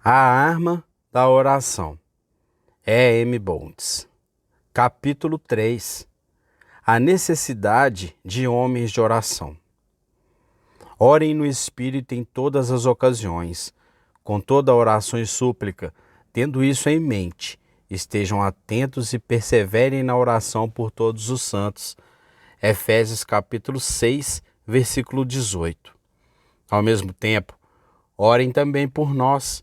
A arma da oração. E.M. Bounds. Capítulo 3. A necessidade de homens de oração. Orem no Espírito em todas as ocasiões, com toda oração e súplica, tendo isso em mente. Estejam atentos e perseverem na oração por todos os santos. Efésios capítulo 6, versículo 18. Ao mesmo tempo, orem também por nós,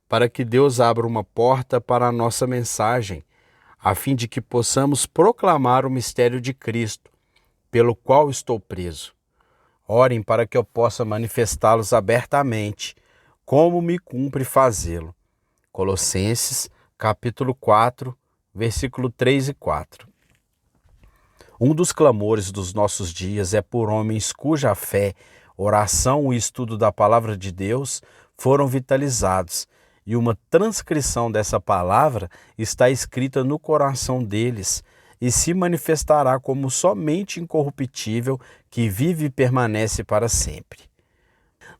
para que Deus abra uma porta para a nossa mensagem, a fim de que possamos proclamar o mistério de Cristo, pelo qual estou preso. Orem para que eu possa manifestá-los abertamente, como me cumpre fazê-lo. Colossenses, capítulo 4, versículo 3 e 4. Um dos clamores dos nossos dias é por homens cuja fé, oração e estudo da palavra de Deus foram vitalizados, e uma transcrição dessa palavra está escrita no coração deles e se manifestará como somente incorruptível que vive e permanece para sempre.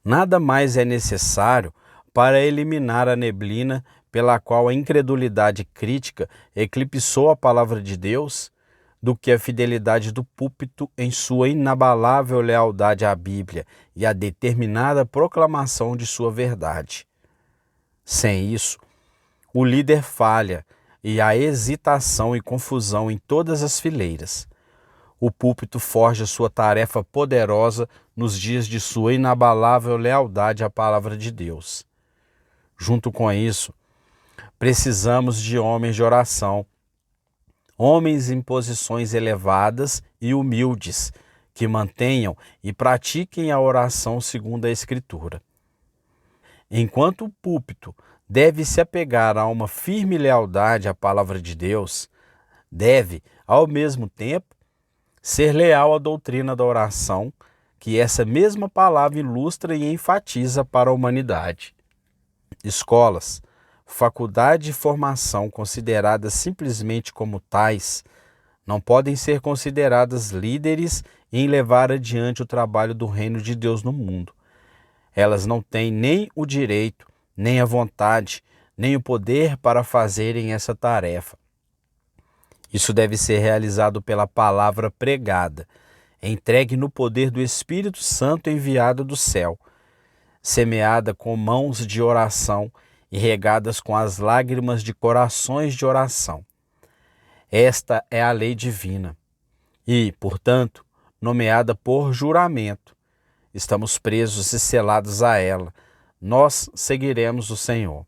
Nada mais é necessário para eliminar a neblina pela qual a incredulidade crítica eclipsou a palavra de Deus do que a fidelidade do púlpito em sua inabalável lealdade à Bíblia e a determinada proclamação de sua verdade. Sem isso, o líder falha e há hesitação e confusão em todas as fileiras. O púlpito forja sua tarefa poderosa nos dias de sua inabalável lealdade à palavra de Deus. Junto com isso, precisamos de homens de oração, homens em posições elevadas e humildes, que mantenham e pratiquem a oração segundo a Escritura. Enquanto o púlpito deve se apegar a uma firme lealdade à palavra de Deus, deve, ao mesmo tempo, ser leal à doutrina da oração, que essa mesma palavra ilustra e enfatiza para a humanidade. Escolas, faculdade e formação consideradas simplesmente como tais, não podem ser consideradas líderes em levar adiante o trabalho do reino de Deus no mundo. Elas não têm nem o direito, nem a vontade, nem o poder para fazerem essa tarefa. Isso deve ser realizado pela palavra pregada, entregue no poder do Espírito Santo enviado do céu, semeada com mãos de oração e regadas com as lágrimas de corações de oração. Esta é a lei divina e, portanto, nomeada por juramento. Estamos presos e selados a ela. Nós seguiremos o Senhor.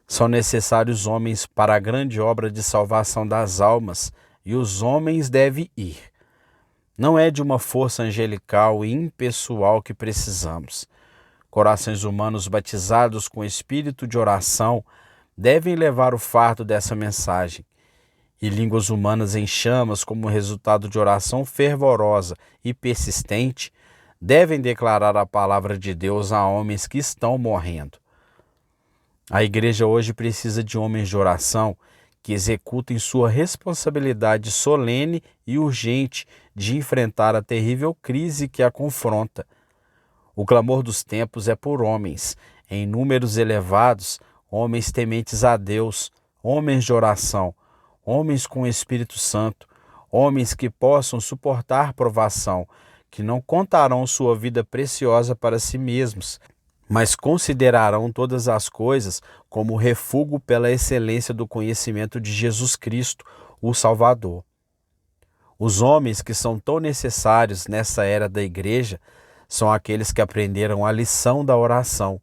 São necessários homens para a grande obra de salvação das almas, e os homens devem ir. Não é de uma força angelical e impessoal que precisamos. Corações humanos batizados com espírito de oração devem levar o fardo dessa mensagem. E línguas humanas em chamas, como resultado de oração fervorosa e persistente, devem declarar a palavra de Deus a homens que estão morrendo. A igreja hoje precisa de homens de oração que executem sua responsabilidade solene e urgente de enfrentar a terrível crise que a confronta. O clamor dos tempos é por homens, em números elevados, homens tementes a Deus, homens de oração, homens com o Espírito Santo, homens que possam suportar provação, que não contarão sua vida preciosa para si mesmos, mas considerarão todas as coisas como refúgio pela excelência do conhecimento de Jesus Cristo, o Salvador. Os homens que são tão necessários nessa era da igreja são aqueles que aprenderam a lição da oração,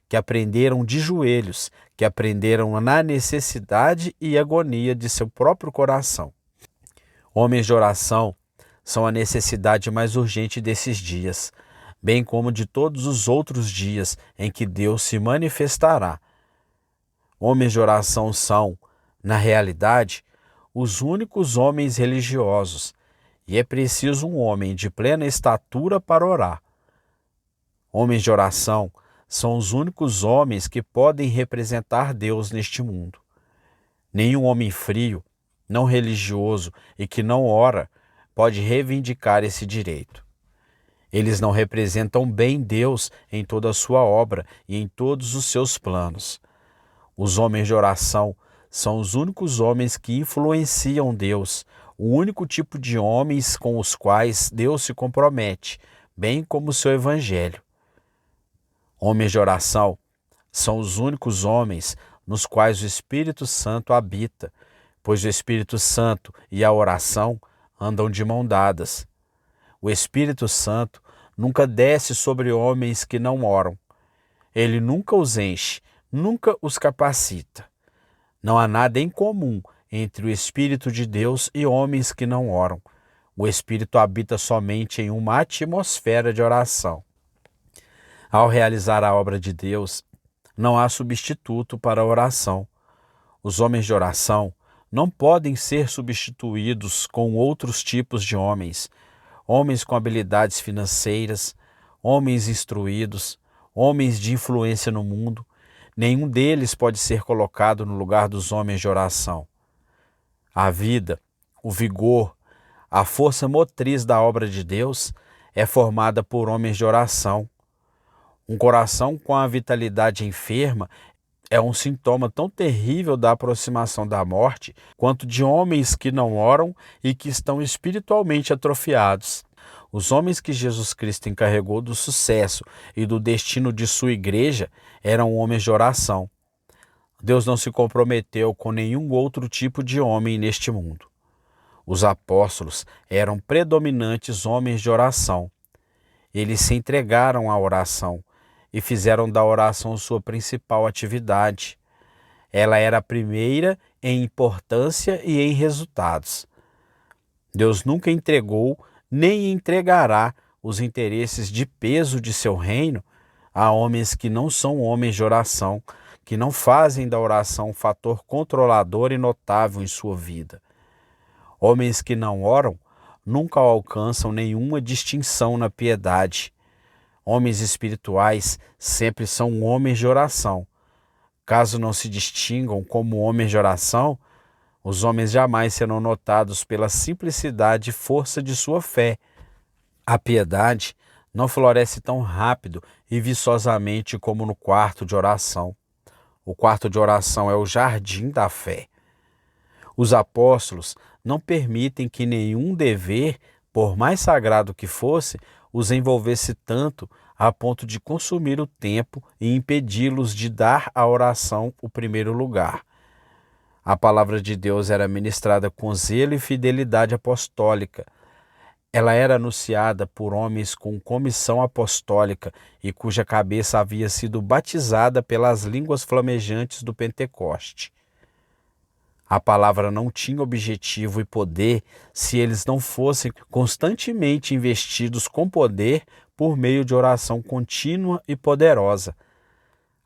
que aprenderam de joelhos, que aprenderam na necessidade e agonia de seu próprio coração. Homens de oração são a necessidade mais urgente desses dias, bem como de todos os outros dias em que Deus se manifestará. Homens de oração são, na realidade, os únicos homens religiosos, e é preciso um homem de plena estatura para orar. Homens de oração são os únicos homens que podem representar Deus neste mundo. Nenhum homem frio, não religioso e que não ora pode reivindicar esse direito. Eles não representam bem Deus em toda a sua obra e em todos os seus planos. Os homens de oração são os únicos homens que influenciam Deus, o único tipo de homens com os quais Deus se compromete, bem como o seu evangelho. Homens de oração são os únicos homens nos quais o Espírito Santo habita, pois o Espírito Santo e a oração andam de mão dadas. O Espírito Santo nunca desce sobre homens que não oram. Ele nunca os enche, nunca os capacita. Não há nada em comum entre o Espírito de Deus e homens que não oram. O Espírito habita somente em uma atmosfera de oração. Ao realizar a obra de Deus, não há substituto para a oração. Os homens de oração não podem ser substituídos com outros tipos de homens, homens com habilidades financeiras, homens instruídos, homens de influência no mundo. Nenhum deles pode ser colocado no lugar dos homens de oração. A vida, o vigor, a força motriz da obra de Deus é formada por homens de oração. Um coração com a vitalidade enferma é um sintoma tão terrível da aproximação da morte quanto de homens que não oram e que estão espiritualmente atrofiados. Os homens que Jesus Cristo encarregou do sucesso e do destino de sua igreja eram homens de oração. Deus não se comprometeu com nenhum outro tipo de homem neste mundo. Os apóstolos eram predominantes homens de oração. Eles se entregaram à oração e fizeram da oração sua principal atividade. Ela era a primeira em importância e em resultados. Deus nunca entregou nem entregará os interesses de peso de seu reino a homens que não são homens de oração, que não fazem da oração um fator controlador e notável em sua vida. Homens que não oram nunca alcançam nenhuma distinção na piedade. Homens espirituais sempre são homens de oração. Caso não se distingam como homens de oração, os homens jamais serão notados pela simplicidade e força de sua fé. A piedade não floresce tão rápido e viçosamente como no quarto de oração. O quarto de oração é o jardim da fé. Os apóstolos não permitem que nenhum dever, por mais sagrado que fosse, os envolvesse tanto a ponto de consumir o tempo e impedi-los de dar à oração o primeiro lugar. A palavra de Deus era ministrada com zelo e fidelidade apostólica. Ela era anunciada por homens com comissão apostólica e cuja cabeça havia sido batizada pelas línguas flamejantes do Pentecoste. A palavra não tinha objetivo e poder se eles não fossem constantemente investidos com poder por meio de oração contínua e poderosa.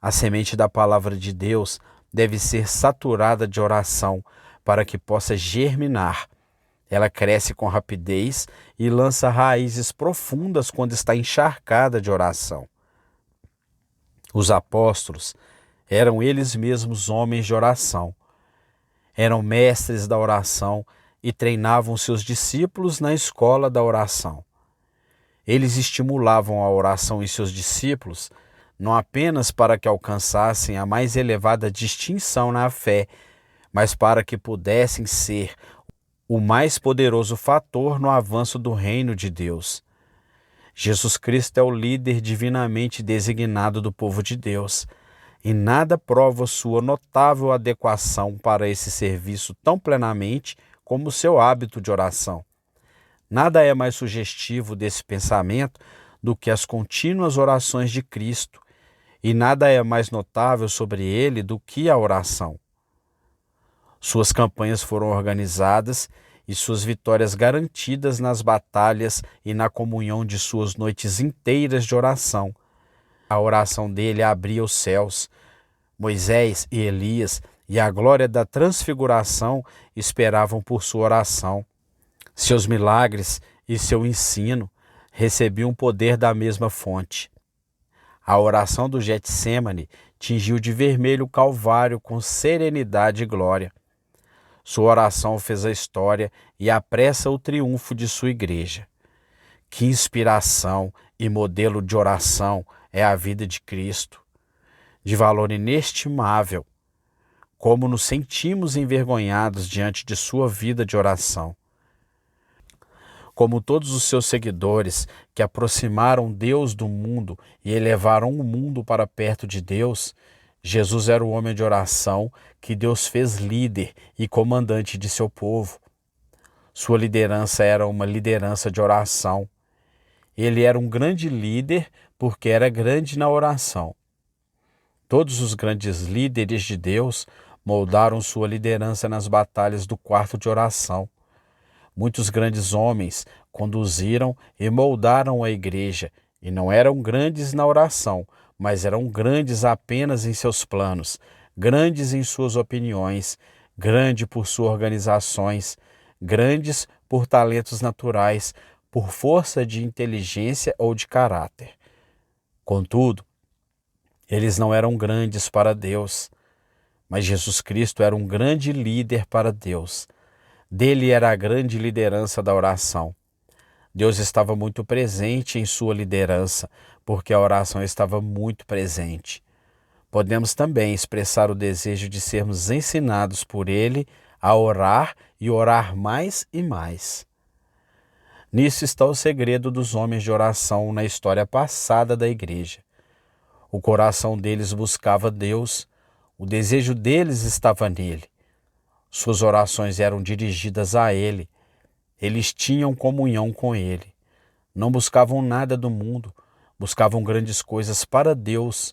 A semente da palavra de Deus deve ser saturada de oração para que possa germinar. Ela cresce com rapidez e lança raízes profundas quando está encharcada de oração. Os apóstolos eram eles mesmos homens de oração. Eram mestres da oração e treinavam seus discípulos na escola da oração. Eles estimulavam a oração em seus discípulos não apenas para que alcançassem a mais elevada distinção na fé, mas para que pudessem ser o mais poderoso fator no avanço do reino de Deus. Jesus Cristo é o líder divinamente designado do povo de Deus, e nada prova sua notável adequação para esse serviço tão plenamente como o seu hábito de oração. Nada é mais sugestivo desse pensamento do que as contínuas orações de Cristo, e nada é mais notável sobre ele do que a oração. Suas campanhas foram organizadas e suas vitórias garantidas nas batalhas e na comunhão de suas noites inteiras de oração. A oração dele abria os céus. Moisés e Elias e a glória da transfiguração esperavam por sua oração. Seus milagres e seu ensino recebiam poder da mesma fonte. A oração do Getsêmani tingiu de vermelho o Calvário com serenidade e glória. Sua oração fez a história e apressa o triunfo de sua igreja. Que inspiração e modelo de oração é a vida de Cristo, de valor inestimável. Como nos sentimos envergonhados diante de sua vida de oração. Como todos os seus seguidores que aproximaram Deus do mundo e elevaram o mundo para perto de Deus, Jesus era o homem de oração que Deus fez líder e comandante de seu povo. Sua liderança era uma liderança de oração. Ele era um grande líder porque era grande na oração. Todos os grandes líderes de Deus moldaram sua liderança nas batalhas do quarto de oração. Muitos grandes homens conduziram e moldaram a igreja, e não eram grandes na oração, mas eram grandes apenas em seus planos, grandes em suas opiniões, grandes por suas organizações, grandes por talentos naturais, por força de inteligência ou de caráter. Contudo, eles não eram grandes para Deus, mas Jesus Cristo era um grande líder para Deus. Dele era a grande liderança da oração. Deus estava muito presente em sua liderança, porque a oração estava muito presente. Podemos também expressar o desejo de sermos ensinados por Ele a orar e orar mais e mais. Nisso está o segredo dos homens de oração na história passada da igreja. O coração deles buscava Deus, o desejo deles estava nele. Suas orações eram dirigidas a Ele. Eles tinham comunhão com Ele. Não buscavam nada do mundo, buscavam grandes coisas para Deus,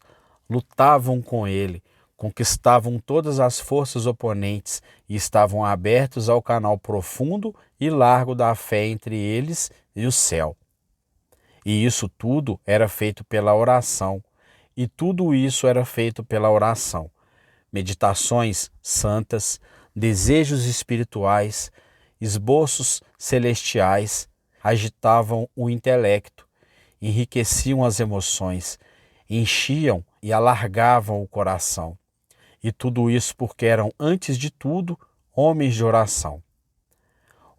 lutavam com Ele, conquistavam todas as forças oponentes e estavam abertos ao canal profundo e largo da fé entre eles e o céu. E isso tudo era feito pela oração. E tudo isso era feito pela oração. Meditações santas, desejos espirituais, esboços celestiais agitavam o intelecto, enriqueciam as emoções, enchiam e alargavam o coração. E tudo isso porque eram, antes de tudo, homens de oração.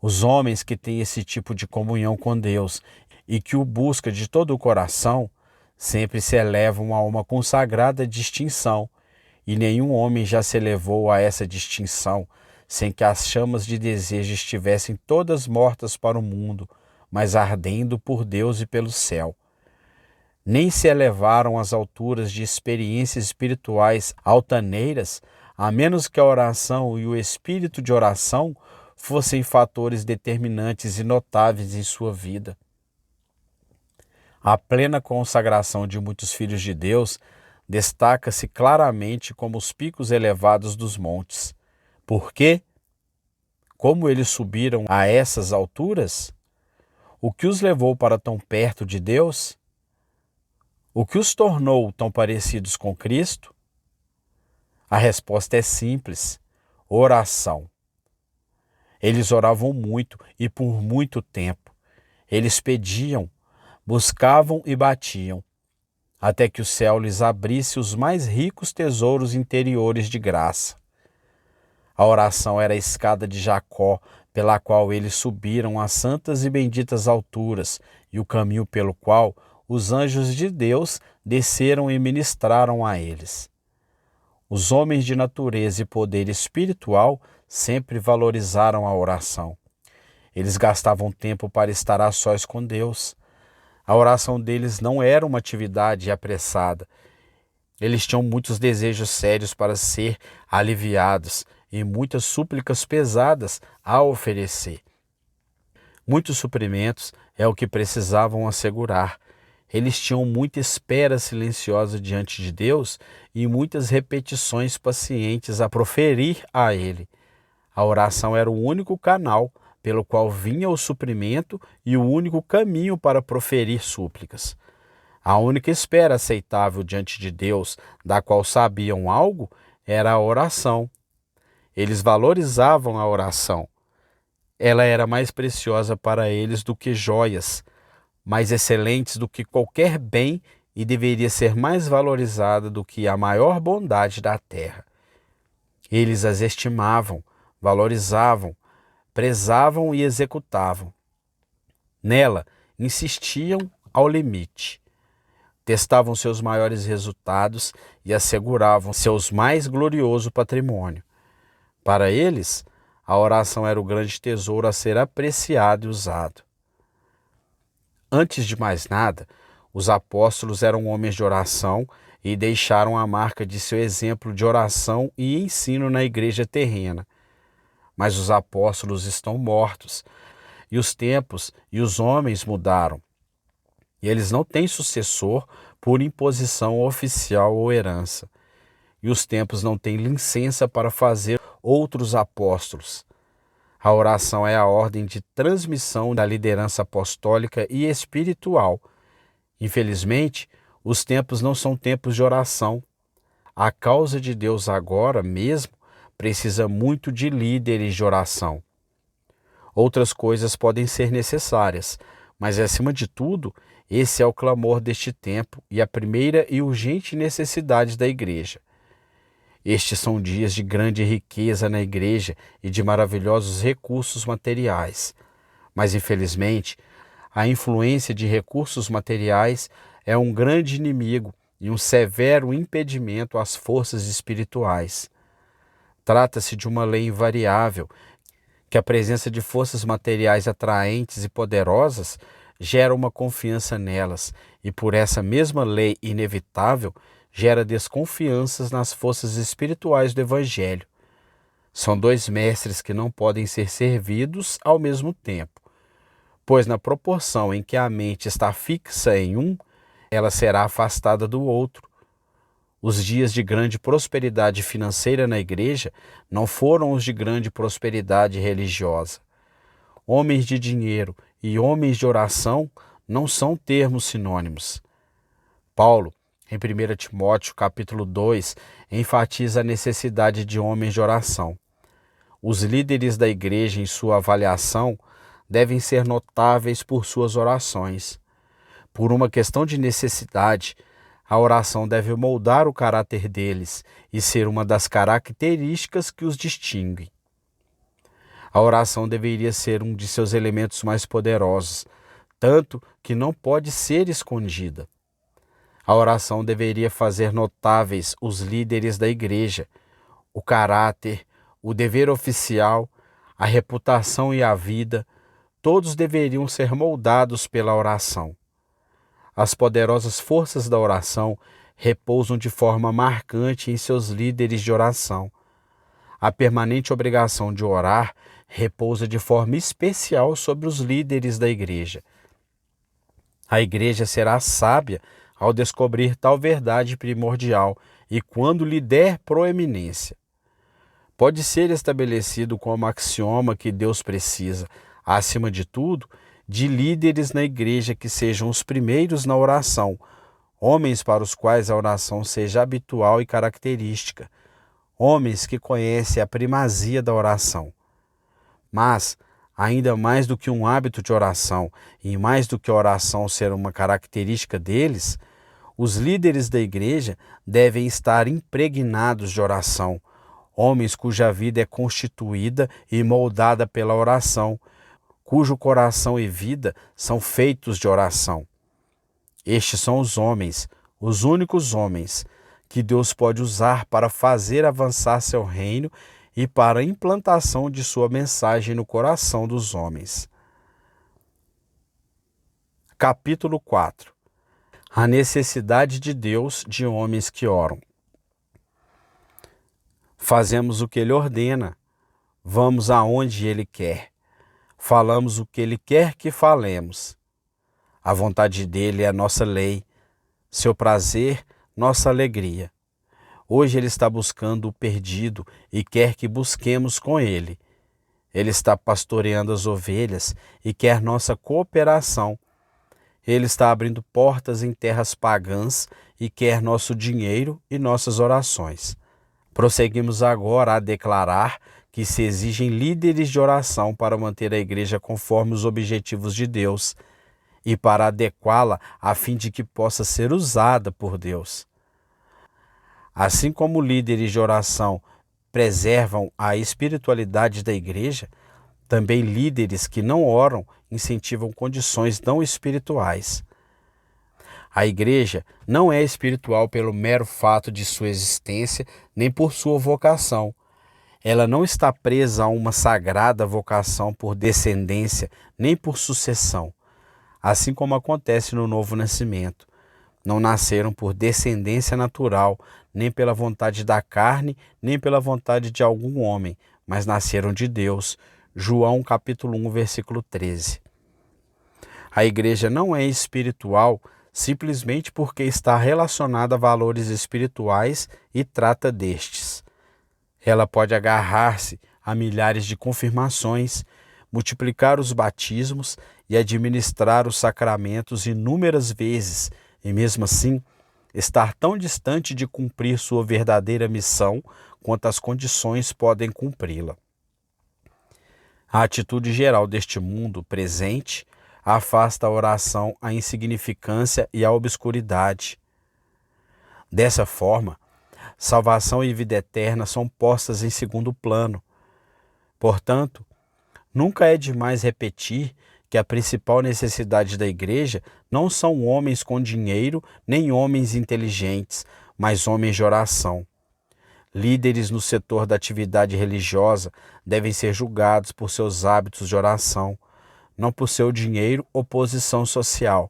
Os homens que têm esse tipo de comunhão com Deus e que o buscam de todo o coração, sempre se elevam a uma consagrada distinção, e nenhum homem já se elevou a essa distinção sem que as chamas de desejo estivessem todas mortas para o mundo, mas ardendo por Deus e pelo céu. Nem se elevaram às alturas de experiências espirituais altaneiras, a menos que a oração e o espírito de oração fossem fatores determinantes e notáveis em sua vida. A plena consagração de muitos filhos de Deus destaca-se claramente como os picos elevados dos montes. Por quê? Como eles subiram a essas alturas? O que os levou para tão perto de Deus? O que os tornou tão parecidos com Cristo? A resposta é simples: oração. Eles oravam muito e por muito tempo. Eles pediam, buscavam e batiam, até que o céu lhes abrisse os mais ricos tesouros interiores de graça. A oração era a escada de Jacó, pela qual eles subiram às santas e benditas alturas, e o caminho pelo qual os anjos de Deus desceram e ministraram a eles. Os homens de natureza e poder espiritual sempre valorizaram a oração. Eles gastavam tempo para estar a sós com Deus. A oração deles não era uma atividade apressada. Eles tinham muitos desejos sérios para ser aliviados e muitas súplicas pesadas a oferecer. Muitos suprimentos é o que precisavam assegurar. Eles tinham muita espera silenciosa diante de Deus e muitas repetições pacientes a proferir a Ele. A oração era o único canal pelo qual vinha o suprimento e o único caminho para proferir súplicas. A única espera aceitável diante de Deus, da qual sabiam algo, era a oração. Eles valorizavam a oração. Ela era mais preciosa para eles do que joias, mais excelentes do que qualquer bem e deveria ser mais valorizada do que a maior bondade da terra. Eles as estimavam, valorizavam, prezavam e executavam. Nela, insistiam ao limite, testavam seus maiores resultados e asseguravam seus mais glorioso patrimônio. Para eles, a oração era o grande tesouro a ser apreciado e usado. Antes de mais nada, os apóstolos eram homens de oração e deixaram a marca de seu exemplo de oração e ensino na igreja terrena. Mas os apóstolos estão mortos, e os tempos e os homens mudaram. E eles não têm sucessor por imposição oficial ou herança. E os tempos não têm licença para fazer outros apóstolos. A oração é a ordem de transmissão da liderança apostólica e espiritual. Infelizmente, os tempos não são tempos de oração. A causa de Deus agora mesmo precisa muito de líderes de oração. Outras coisas podem ser necessárias, mas acima de tudo, esse é o clamor deste tempo e a primeira e urgente necessidade da igreja. Estes são dias de grande riqueza na igreja e de maravilhosos recursos materiais. Mas, infelizmente, a influência de recursos materiais é um grande inimigo e um severo impedimento às forças espirituais. Trata-se de uma lei invariável, que a presença de forças materiais atraentes e poderosas gera uma confiança nelas, e por essa mesma lei inevitável, gera desconfianças nas forças espirituais do Evangelho. São dois mestres que não podem ser servidos ao mesmo tempo, pois na proporção em que a mente está fixa em um, ela será afastada do outro. Os dias de grande prosperidade financeira na igreja não foram os de grande prosperidade religiosa. Homens de dinheiro e homens de oração não são termos sinônimos. Paulo, em 1 Timóteo, capítulo 2, enfatiza a necessidade de homens de oração. Os líderes da igreja, em sua avaliação, devem ser notáveis por suas orações. Por uma questão de necessidade, a oração deve moldar o caráter deles e ser uma das características que os distinguem. A oração deveria ser um de seus elementos mais poderosos, tanto que não pode ser escondida. A oração deveria fazer notáveis os líderes da igreja, o caráter, o dever oficial, a reputação e a vida, todos deveriam ser moldados pela oração. As poderosas forças da oração repousam de forma marcante em seus líderes de oração. A permanente obrigação de orar repousa de forma especial sobre os líderes da igreja. A igreja será sábia ao descobrir tal verdade primordial e quando lhe der proeminência. Pode ser estabelecido como axioma que Deus precisa, acima de tudo, de líderes na igreja que sejam os primeiros na oração, homens para os quais a oração seja habitual e característica, homens que conhecem a primazia da oração. Mas, ainda mais do que um hábito de oração e mais do que a oração ser uma característica deles, os líderes da igreja devem estar impregnados de oração, homens cuja vida é constituída e moldada pela oração, cujo coração e vida são feitos de oração. Estes são os homens, os únicos homens, que Deus pode usar para fazer avançar seu reino e para a implantação de sua mensagem no coração dos homens. Capítulo 4. A necessidade de Deus de homens que oram. Fazemos o que Ele ordena, vamos aonde Ele quer, falamos o que Ele quer que falemos. A vontade dEle é a nossa lei, seu prazer, nossa alegria. Hoje Ele está buscando o perdido e quer que busquemos com Ele. Ele está pastoreando as ovelhas e quer nossa cooperação. Ele está abrindo portas em terras pagãs e quer nosso dinheiro e nossas orações. Prosseguimos agora a declarar que se exigem líderes de oração para manter a igreja conforme os objetivos de Deus e para adequá-la a fim de que possa ser usada por Deus. Assim como líderes de oração preservam a espiritualidade da igreja, Também líderes que não oram incentivam condições não espirituais. A igreja não é espiritual pelo mero fato de sua existência, nem por sua vocação. Ela não está presa a uma sagrada vocação por descendência, nem por sucessão, assim como acontece no novo nascimento. Não nasceram por descendência natural, nem pela vontade da carne, nem pela vontade de algum homem, mas nasceram de Deus. João capítulo 1, versículo 13. A igreja não é espiritual simplesmente porque está relacionada a valores espirituais e trata destes. Ela pode agarrar-se a milhares de confirmações, multiplicar os batismos e administrar os sacramentos inúmeras vezes, e mesmo assim estar tão distante de cumprir sua verdadeira missão quanto as condições podem cumpri-la. A atitude geral deste mundo presente afasta a oração à insignificância e à obscuridade. Dessa forma, salvação e vida eterna são postas em segundo plano. Portanto, nunca é demais repetir que a principal necessidade da igreja não são homens com dinheiro nem homens inteligentes, mas homens de oração. Líderes no setor da atividade religiosa devem ser julgados por seus hábitos de oração, não por seu dinheiro ou posição social.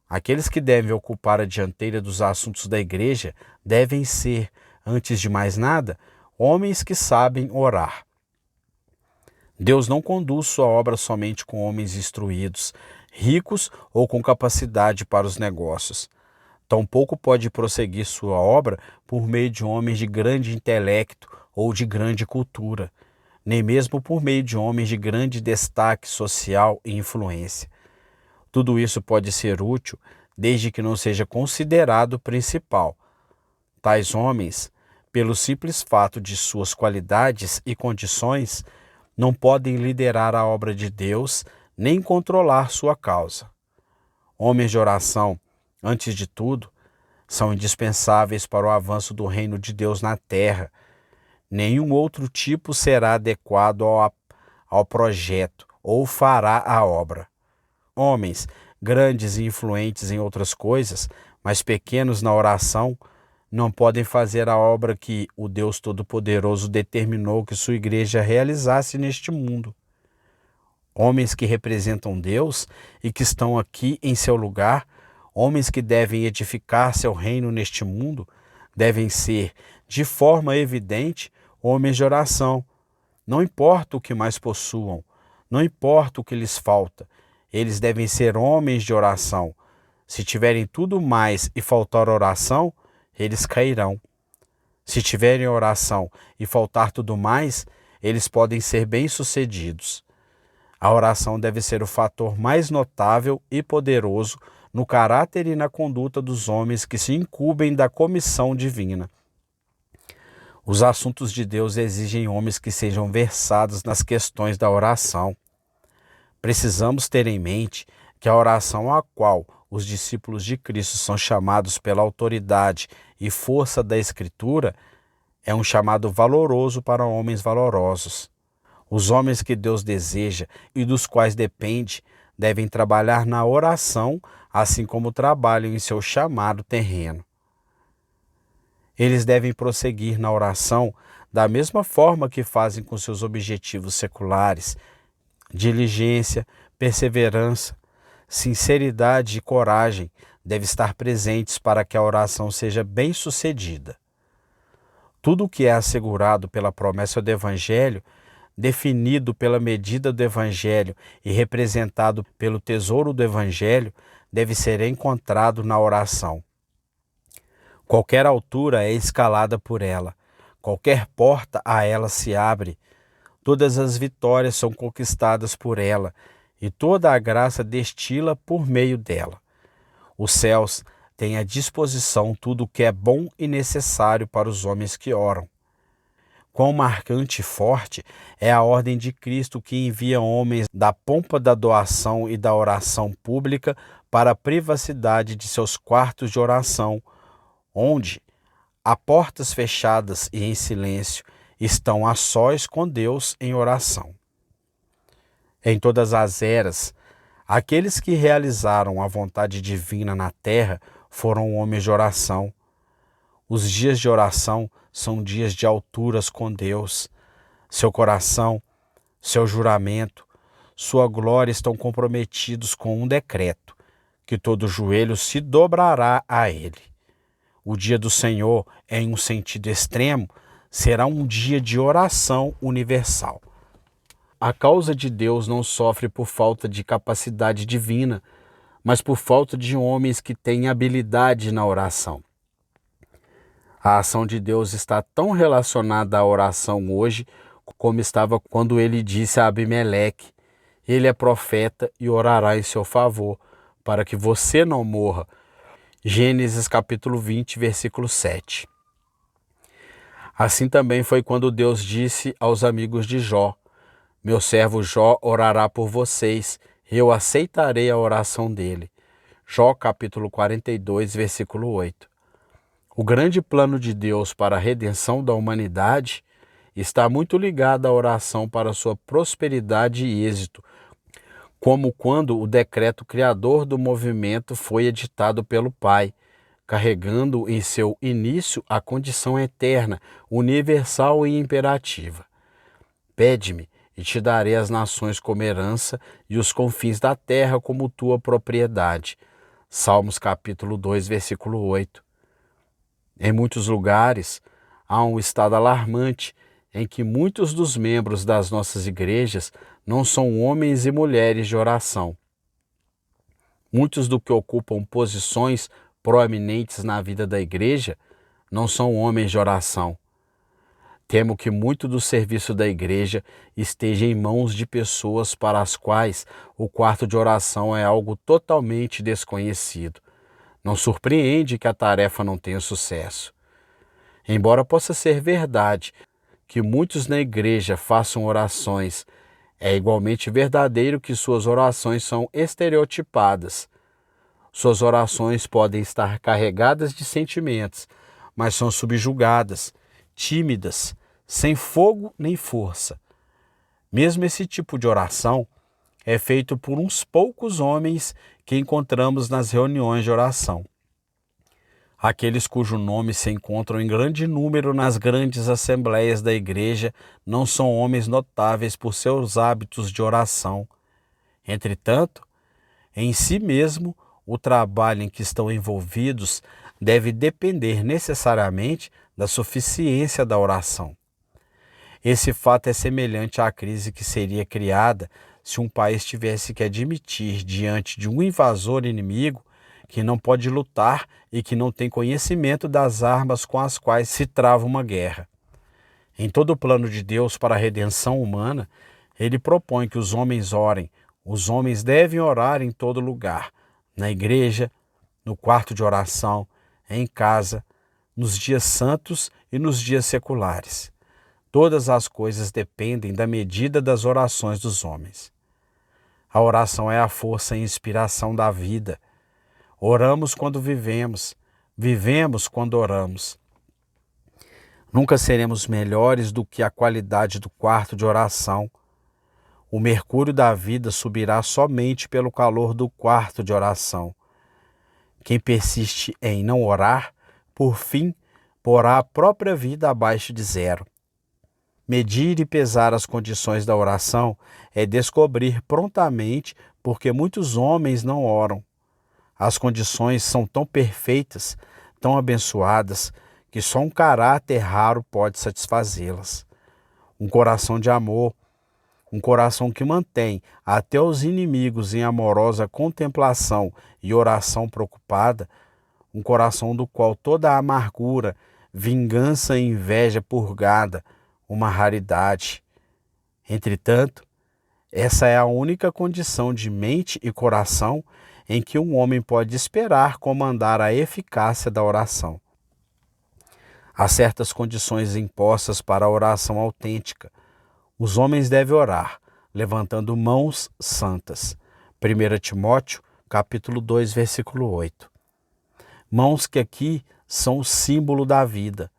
Aqueles que devem ocupar a dianteira dos assuntos da igreja devem ser, antes de mais nada, homens que sabem orar. Deus não conduz sua obra somente com homens instruídos, ricos ou com capacidade para os negócios. Tampouco pode prosseguir sua obra por meio de homens de grande intelecto ou de grande cultura, nem mesmo por meio de homens de grande destaque social e influência. Tudo isso pode ser útil desde que não seja considerado principal. Tais homens, pelo simples fato de suas qualidades e condições, não podem liderar a obra de Deus nem controlar sua causa. Homens de oração, antes de tudo, são indispensáveis para o avanço do reino de Deus na terra. Nenhum outro tipo será adequado ao projeto ou fará a obra. Homens, grandes e influentes em outras coisas, mas pequenos na oração, não podem fazer a obra que o Deus Todo-Poderoso determinou que sua igreja realizasse neste mundo. Homens que representam Deus e que estão aqui em seu lugar, homens que devem edificar seu reino neste mundo, devem ser, de forma evidente, homens de oração. Não importa o que mais possuam, não importa o que lhes falta, eles devem ser homens de oração. Se tiverem tudo mais e faltar oração, eles cairão. Se tiverem oração e faltar tudo mais, eles podem ser bem-sucedidos. A oração deve ser o fator mais notável e poderoso no caráter e na conduta dos homens que se incumbem da comissão divina. Os assuntos de Deus exigem homens que sejam versados nas questões da oração. Precisamos ter em mente que a oração a qual os discípulos de Cristo são chamados pela autoridade e força da Escritura é um chamado valoroso para homens valorosos. Os homens que Deus deseja e dos quais depende devem trabalhar na oração, assim como trabalham em seu chamado terreno. Eles devem prosseguir na oração da mesma forma que fazem com seus objetivos seculares. Diligência, perseverança, sinceridade e coragem devem estar presentes para que a oração seja bem-sucedida. Tudo o que é assegurado pela promessa do Evangelho, definido pela medida do Evangelho e representado pelo tesouro do Evangelho, deve ser encontrado na oração. Qualquer altura é escalada por ela, qualquer porta a ela se abre, todas as vitórias são conquistadas por ela e toda a graça destila por meio dela. Os céus têm à disposição tudo o que é bom e necessário para os homens que oram. Quão marcante e forte é a ordem de Cristo que envia homens da pompa da doação e da oração pública para a privacidade de seus quartos de oração, onde, a portas fechadas e em silêncio, estão a sós com Deus em oração. Em todas as eras, aqueles que realizaram a vontade divina na terra foram homens de oração. Os dias de oração são dias de alturas com Deus. Seu coração, seu juramento, sua glória estão comprometidos com um decreto, que todo joelho se dobrará a ele. O dia do Senhor, em um sentido extremo, será um dia de oração universal. A causa de Deus não sofre por falta de capacidade divina, mas por falta de homens que têm habilidade na oração. A ação de Deus está tão relacionada à oração hoje como estava quando ele disse a Abimeleque: ele é profeta e orará em seu favor, para que você não morra. Gênesis capítulo 20, versículo 7. Assim também foi quando Deus disse aos amigos de Jó: meu servo Jó orará por vocês, eu aceitarei a oração dele. Jó capítulo 42, versículo 8. O grande plano de Deus para a redenção da humanidade está muito ligado à oração para sua prosperidade e êxito, como quando o decreto criador do movimento foi editado pelo Pai, carregando em seu início a condição eterna, universal e imperativa. Pede-me, e te darei as nações como herança e os confins da terra como tua propriedade. Salmos capítulo 2, versículo 8. Em muitos lugares, há um estado alarmante em que muitos dos membros das nossas igrejas não são homens e mulheres de oração. Muitos do que ocupam posições proeminentes na vida da igreja não são homens de oração. Temo que muito do serviço da igreja esteja em mãos de pessoas para as quais o quarto de oração é algo totalmente desconhecido. Não surpreende que a tarefa não tenha sucesso. Embora possa ser verdade que muitos na igreja façam orações, é igualmente verdadeiro que suas orações são estereotipadas. Suas orações podem estar carregadas de sentimentos, mas são subjugadas, tímidas, sem fogo nem força. Mesmo esse tipo de oração é feito por uns poucos homens que encontramos nas reuniões de oração. Aqueles cujo nome se encontram em grande número nas grandes assembleias da igreja não são homens notáveis por seus hábitos de oração. Entretanto, em si mesmo, o trabalho em que estão envolvidos deve depender necessariamente da suficiência da oração. Esse fato é semelhante à crise que seria criada se um país tivesse que admitir diante de um invasor inimigo que não pode lutar e que não tem conhecimento das armas com as quais se trava uma guerra. Em todo o plano de Deus para a redenção humana, ele propõe que os homens orem. Os homens devem orar em todo lugar, na igreja, no quarto de oração, em casa, nos dias santos e nos dias seculares. Todas as coisas dependem da medida das orações dos homens. A oração é a força e inspiração da vida. Oramos quando vivemos, vivemos quando oramos. Nunca seremos melhores do que a qualidade do quarto de oração. O mercúrio da vida subirá somente pelo calor do quarto de oração. Quem persiste em não orar, por fim, porá a própria vida abaixo de zero. Medir e pesar as condições da oração é descobrir prontamente porque muitos homens não oram. As condições são tão perfeitas, tão abençoadas, que só um caráter raro pode satisfazê-las. Um coração de amor, um coração que mantém até os inimigos em amorosa contemplação e oração preocupada, um coração do qual toda a amargura, vingança e inveja purgada, uma raridade. Entretanto, essa é a única condição de mente e coração em que um homem pode esperar comandar a eficácia da oração. Há certas condições impostas para a oração autêntica. Os homens devem orar, levantando mãos santas. 1 Timóteo, capítulo 2, versículo 8. Mãos que aqui são o símbolo da vida.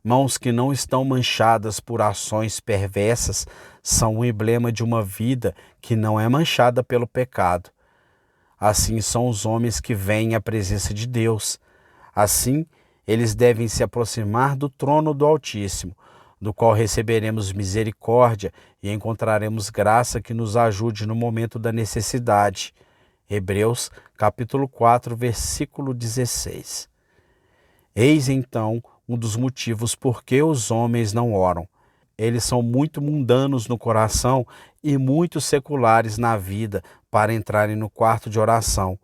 Mãos que não estão manchadas por ações perversas são o emblema de uma vida que não é manchada pelo pecado. Assim são os homens que veem a presença de Deus. Assim, eles devem se aproximar do trono do Altíssimo, do qual receberemos misericórdia e encontraremos graça que nos ajude no momento da necessidade. Hebreus, capítulo 4, versículo 16. Eis então um dos motivos por que os homens não oram. Eles são muito mundanos no coração e muito seculares na vida para entrarem no quarto de oração.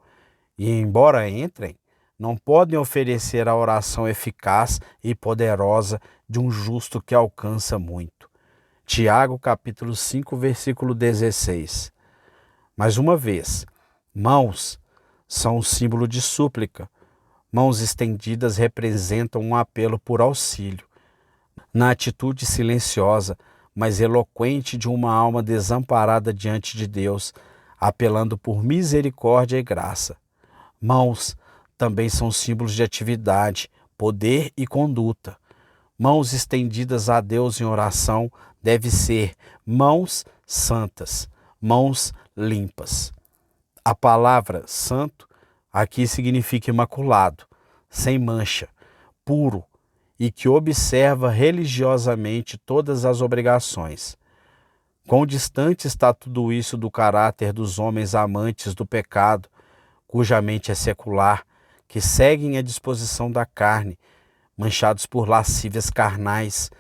E embora entrem, não podem oferecer a oração eficaz e poderosa de um justo que alcança muito. Tiago, capítulo 5, versículo 16. Mais uma vez, mãos são um símbolo de súplica. Mãos estendidas representam um apelo por auxílio. Na atitude silenciosa, mas eloquente de uma alma desamparada diante de Deus, apelando por misericórdia e graça. Mãos também são símbolos de atividade, poder e conduta. Mãos estendidas a Deus em oração devem ser mãos santas, mãos limpas. A palavra santo aqui significa imaculado, sem mancha, puro e que observa religiosamente todas as obrigações. Quão distante está tudo isso do caráter dos homens amantes do pecado, cuja mente é secular, que seguem a disposição da carne, manchados por lascívias carnais,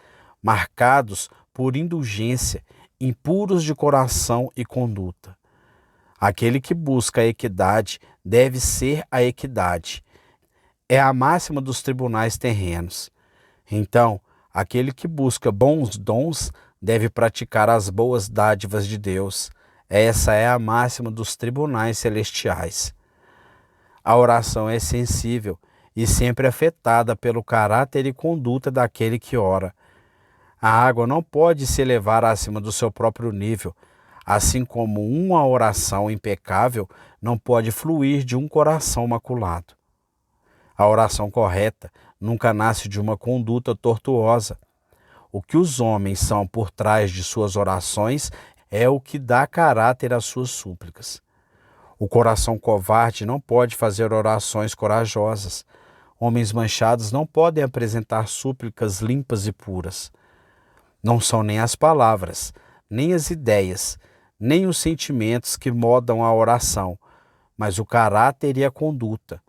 marcados por indulgência, impuros de coração e conduta. Aquele que busca a equidade deve ser a equidade. É a máxima dos tribunais terrenos. Então, aquele que busca bons dons deve praticar as boas dádivas de Deus. Essa é a máxima dos tribunais celestiais. A oração é sensível e sempre afetada pelo caráter e conduta daquele que ora. A água não pode se elevar acima do seu próprio nível, assim como uma oração impecável não pode fluir de um coração maculado. A oração correta nunca nasce de uma conduta tortuosa. O que os homens são por trás de suas orações é o que dá caráter às suas súplicas. O coração covarde não pode fazer orações corajosas. Homens manchados não podem apresentar súplicas limpas e puras. Não são nem as palavras, nem as ideias, nem os sentimentos que modam a oração, mas o caráter e a conduta.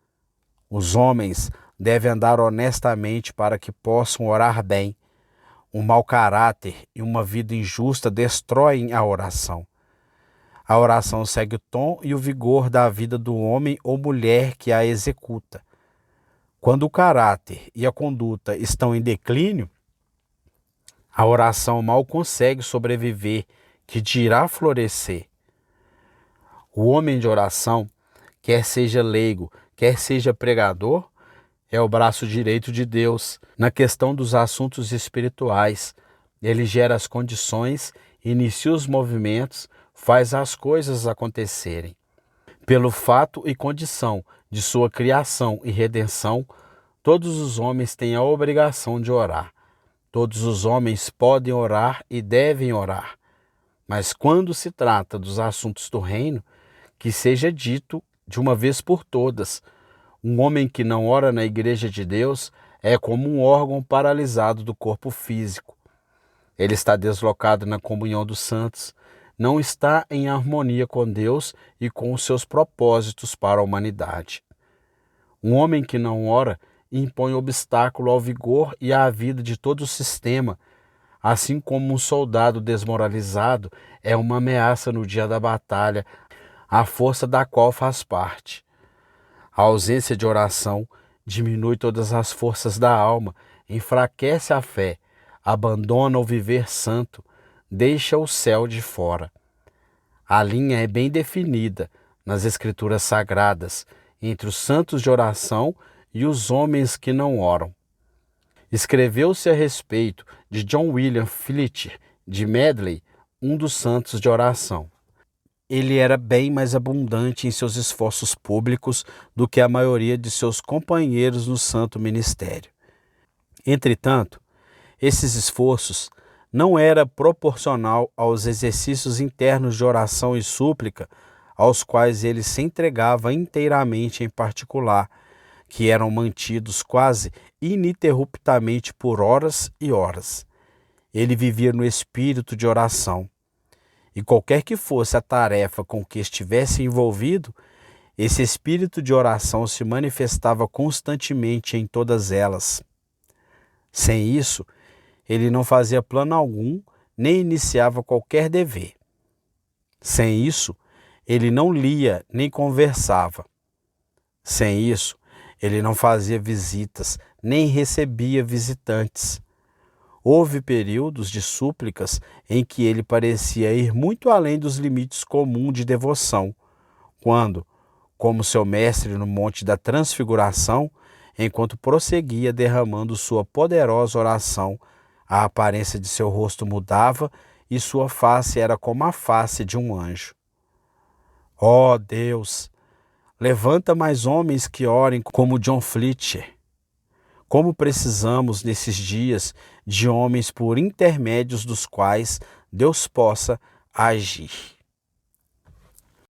Os homens devem andar honestamente para que possam orar bem. Um mau caráter e uma vida injusta destroem a oração. A oração segue o tom e o vigor da vida do homem ou mulher que a executa. Quando o caráter e a conduta estão em declínio, a oração mal consegue sobreviver, que dirá florescer. O homem de oração, quer seja leigo, quer seja pregador, é o braço direito de Deus na questão dos assuntos espirituais. Ele gera as condições, inicia os movimentos, faz as coisas acontecerem. Pelo fato e condição de sua criação e redenção, todos os homens têm a obrigação de orar. Todos os homens podem orar e devem orar. Mas quando se trata dos assuntos do reino, que seja dito de uma vez por todas: um homem que não ora na igreja de Deus é como um órgão paralisado do corpo físico. Ele está deslocado na comunhão dos santos, não está em harmonia com Deus e com os seus propósitos para a humanidade. Um homem que não ora impõe obstáculo ao vigor e à vida de todo o sistema, assim como um soldado desmoralizado é uma ameaça no dia da batalha, a força da qual faz parte. A ausência de oração diminui todas as forças da alma, enfraquece a fé, abandona o viver santo, deixa o céu de fora. A linha é bem definida nas Escrituras Sagradas entre os santos de oração e os homens que não oram. Escreveu-se a respeito de John William Fletcher de Medley, um dos santos de oração. Ele era bem mais abundante em seus esforços públicos do que a maioria de seus companheiros no santo ministério. Entretanto, Esses esforços não era proporcional aos exercícios internos de oração e súplica aos quais ele se entregava inteiramente em particular, que eram mantidos quase ininterruptamente por horas e horas. Ele vivia no espírito de oração, e qualquer que fosse a tarefa com que estivesse envolvido, esse espírito de oração se manifestava constantemente em todas elas. Sem isso, ele não fazia plano algum, nem iniciava qualquer dever. Sem isso, ele não lia nem conversava. Sem isso, ele não fazia visitas, nem recebia visitantes. Houve períodos de súplicas em que ele parecia ir muito além dos limites comuns de devoção, quando, como seu mestre no Monte da Transfiguração, enquanto prosseguia derramando sua poderosa oração, a aparência de seu rosto mudava e sua face era como a face de um anjo. Ó Deus, levanta mais homens que orem como John Fletcher. Como precisamos nesses dias de homens por intermédios dos quais Deus possa agir.